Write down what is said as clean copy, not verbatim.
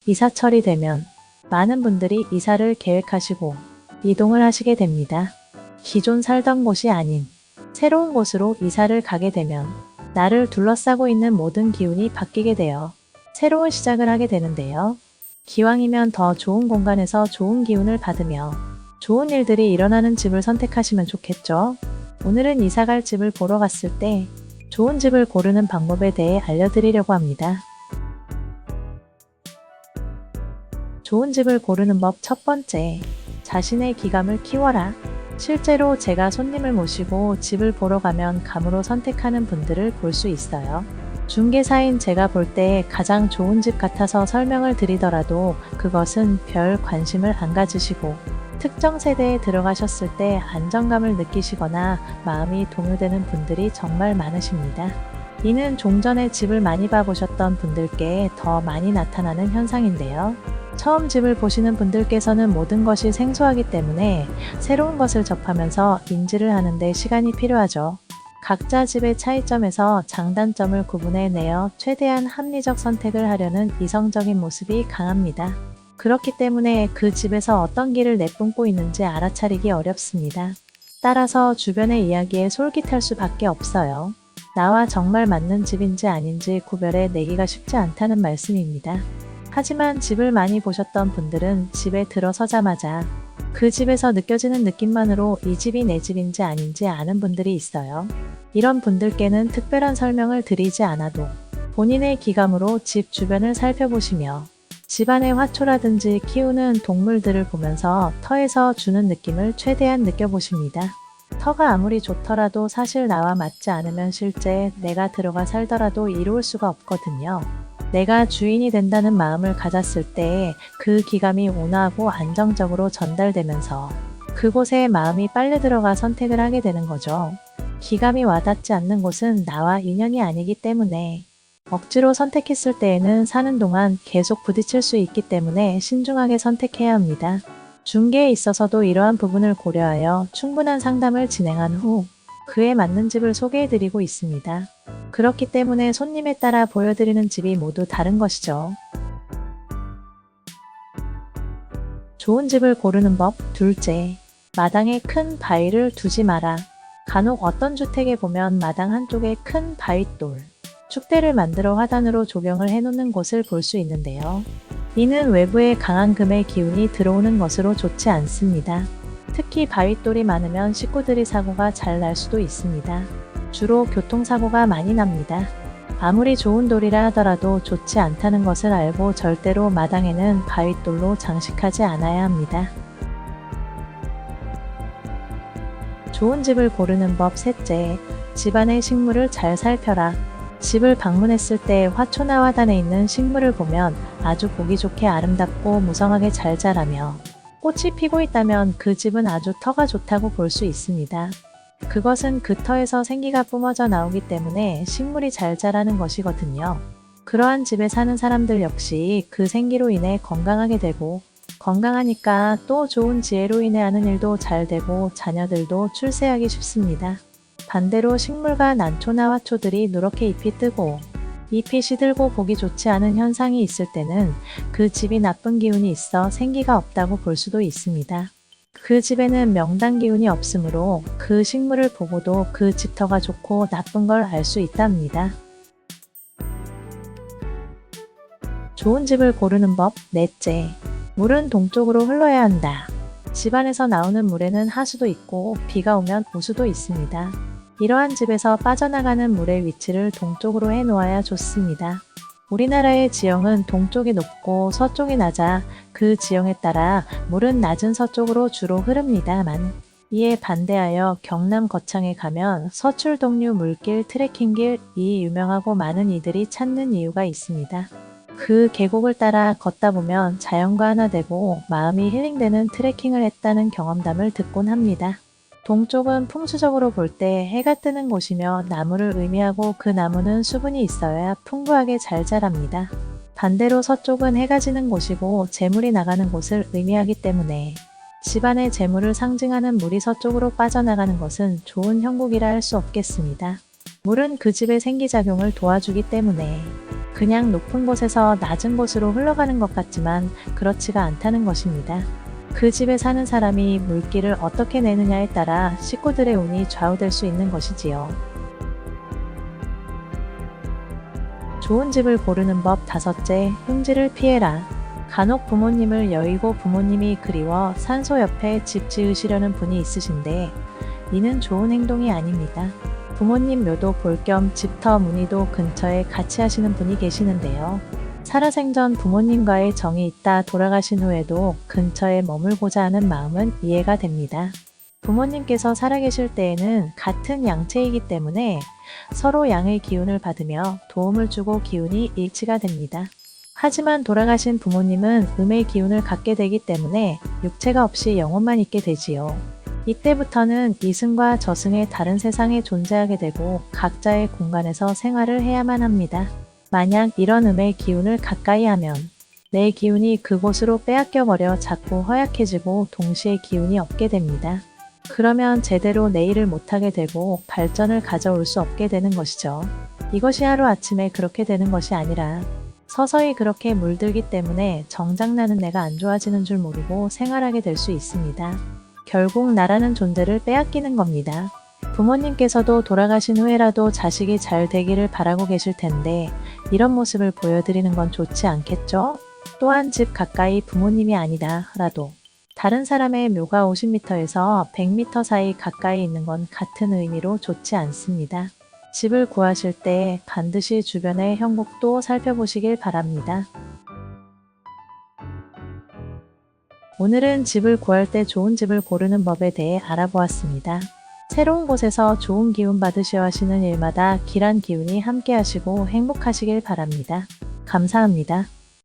이사철이 되면 많은 분들이 이사를 계획하시고 이동을 하시게 됩니다. 기존 살던 곳이 아닌 새로운 곳으로 이사를 가게 되면 나를 둘러싸고 있는 모든 기운이 바뀌게 되어 새로운 시작을 하게 되는데요. 기왕이면 더 좋은 공간에서 좋은 기운을 받으며 좋은 일들이 일어나는 집을 선택하시면 좋겠죠. 오늘은 이사갈 집을 보러 갔을 때 좋은 집을 고르는 방법에 대해 알려드리려고 합니다. 좋은 집을 고르는 법 첫 번째, 자신의 기감을 키워라. 실제로 제가 손님을 모시고 집을 보러 가면 감으로 선택하는 분들을 볼 수 있어요. 중개사인 제가 볼 때 가장 좋은 집 같아서 설명을 드리더라도 그것은 별 관심을 안 가지시고 특정 세대에 들어가셨을 때 안정감을 느끼시거나 마음이 동요되는 분들이 정말 많으십니다. 이는 종전에 집을 많이 봐보셨던 분들께 더 많이 나타나는 현상인데요. 처음 집을 보시는 분들께서는 모든 것이 생소하기 때문에 새로운 것을 접하면서 인지를 하는데 시간이 필요하죠. 각자 집의 차이점에서 장단점을 구분해내어 최대한 합리적 선택을 하려는 이성적인 모습이 강합니다. 그렇기 때문에 그 집에서 어떤 길을 내뿜고 있는지 알아차리기 어렵습니다. 따라서 주변의 이야기에 솔깃할 수밖에 없어요. 나와 정말 맞는 집인지 아닌지 구별해 내기가 쉽지 않다는 말씀입니다. 하지만 집을 많이 보셨던 분들은 집에 들어서자마자 그 집에서 느껴지는 느낌만으로 이 집이 내 집인지 아닌지 아는 분들이 있어요. 이런 분들께는 특별한 설명을 드리지 않아도 본인의 기감으로 집 주변을 살펴보시며 집안의 화초라든지 키우는 동물들을 보면서 터에서 주는 느낌을 최대한 느껴보십니다. 터가 아무리 좋더라도 사실 나와 맞지 않으면 실제 내가 들어가 살더라도 이루을 수가 없거든요. 내가 주인이 된다는 마음을 가졌을 때 그 기감이 온화하고 안정적으로 전달되면서 그곳에 마음이 빨려 들어가 선택을 하게 되는 거죠. 기감이 와닿지 않는 곳은 나와 인연이 아니기 때문에 억지로 선택했을 때에는 사는 동안 계속 부딪힐 수 있기 때문에 신중하게 선택해야 합니다. 중개에 있어서도 이러한 부분을 고려하여 충분한 상담을 진행한 후 그에 맞는 집을 소개해드리고 있습니다. 그렇기 때문에 손님에 따라 보여드리는 집이 모두 다른 것이죠. 좋은 집을 고르는 법 둘째, 마당에 큰 바위를 두지 마라. 간혹 어떤 주택에 보면 마당 한쪽에 큰 바위돌, 축대를 만들어 화단으로 조경을 해놓는 곳을 볼 수 있는데요. 이는 외부에 강한 금의 기운이 들어오는 것으로 좋지 않습니다. 특히 바위돌이 많으면 식구들이 사고가 잘 날 수도 있습니다. 주로 교통사고가 많이 납니다. 아무리 좋은 돌이라 하더라도 좋지 않다는 것을 알고 절대로 마당에는 바위돌로 장식하지 않아야 합니다. 좋은 집을 고르는 법 셋째, 집안의 식물을 잘 살펴라. 집을 방문했을 때 화초나 화단에 있는 식물을 보면 아주 보기 좋게 아름답고 무성하게 잘 자라며 꽃이 피고 있다면 그 집은 아주 터가 좋다고 볼 수 있습니다. 그것은 그 터에서 생기가 뿜어져 나오기 때문에 식물이 잘 자라는 것이거든요. 그러한 집에 사는 사람들 역시 그 생기로 인해 건강하게 되고 건강하니까 또 좋은 지혜로 인해 하는 일도 잘 되고 자녀들도 출세하기 쉽습니다. 반대로 식물과 난초나 화초들이 누렇게 잎이 뜨고 잎이 시들고 보기 좋지 않은 현상이 있을 때는 그 집이 나쁜 기운이 있어 생기가 없다고 볼 수도 있습니다. 그 집에는 명당 기운이 없으므로 그 식물을 보고도 그 집 터가 좋고 나쁜 걸 알 수 있답니다. 좋은 집을 고르는 법 넷째, 물은 동쪽으로 흘러야 한다. 집안에서 나오는 물에는 하수도 있고 비가 오면 우수도 있습니다. 이러한 집에서 빠져나가는 물의 위치를 동쪽으로 해놓아야 좋습니다. 우리나라의 지형은 동쪽이 높고 서쪽이 낮아 그 지형에 따라 물은 낮은 서쪽으로 주로 흐릅니다만 이에 반대하여 경남 거창에 가면 서출동류 물길, 트레킹길이 유명하고 많은 이들이 찾는 이유가 있습니다. 그 계곡을 따라 걷다 보면 자연과 하나 되고 마음이 힐링되는 트레킹을 했다는 경험담을 듣곤 합니다. 동쪽은 풍수적으로 볼 때 해가 뜨는 곳이며 나무를 의미하고 그 나무는 수분이 있어야 풍부하게 잘 자랍니다. 반대로 서쪽은 해가 지는 곳이고 재물이 나가는 곳을 의미하기 때문에 집안의 재물을 상징하는 물이 서쪽으로 빠져나가는 것은 좋은 형국이라 할 수 없겠습니다. 물은 그 집의 생기작용을 도와주기 때문에 그냥 높은 곳에서 낮은 곳으로 흘러가는 것 같지만 그렇지가 않다는 것입니다. 그 집에 사는 사람이 물기를 어떻게 내느냐에 따라 식구들의 운이 좌우될 수 있는 것이지요. 좋은 집을 고르는 법 5째, 흉지를 피해라. 간혹 부모님을 여의고 부모님이 그리워 산소 옆에 집 지으시려는 분이 있으신데 이는 좋은 행동이 아닙니다. 부모님 묘도 볼 겸 집터 문의도 근처에 같이 하시는 분이 계시는데요. 살아생전 부모님과의 정이 있다 돌아가신 후에도 근처에 머물고자 하는 마음은 이해가 됩니다. 부모님께서 살아계실 때에는 같은 양체이기 때문에 서로 양의 기운을 받으며 도움을 주고 기운이 일치가 됩니다. 하지만 돌아가신 부모님은 음의 기운을 갖게 되기 때문에 육체가 없이 영혼만 있게 되지요. 이때부터는 이승과 저승의 다른 세상에 존재하게 되고 각자의 공간에서 생활을 해야만 합니다. 만약 이런 음의 기운을 가까이 하면 내 기운이 그곳으로 빼앗겨 버려 자꾸 허약해지고 동시에 기운이 없게 됩니다. 그러면 제대로 내 일을 못하게 되고 발전을 가져올 수 없게 되는 것이죠. 이것이 하루아침에 그렇게 되는 것이 아니라 서서히 그렇게 물들기 때문에 정작나는 내가 안 좋아지는 줄 모르고 생활하게 될 수 있습니다. 결국 나라는 존재를 빼앗기는 겁니다. 부모님께서도 돌아가신 후에라도 자식이 잘 되기를 바라고 계실 텐데 이런 모습을 보여드리는 건 좋지 않겠죠? 또한 집 가까이 부모님이 아니다라도 다른 사람의 묘가 50m에서 100m 사이 가까이 있는 건 같은 의미로 좋지 않습니다. 집을 구하실 때 반드시 주변의 형국도 살펴보시길 바랍니다. 오늘은 집을 구할 때 좋은 집을 고르는 법에 대해 알아보았습니다. 새로운 곳에서 좋은 기운 받으셔 하시는 일마다 길한 기운이 함께 하시고 행복하시길 바랍니다. 감사합니다.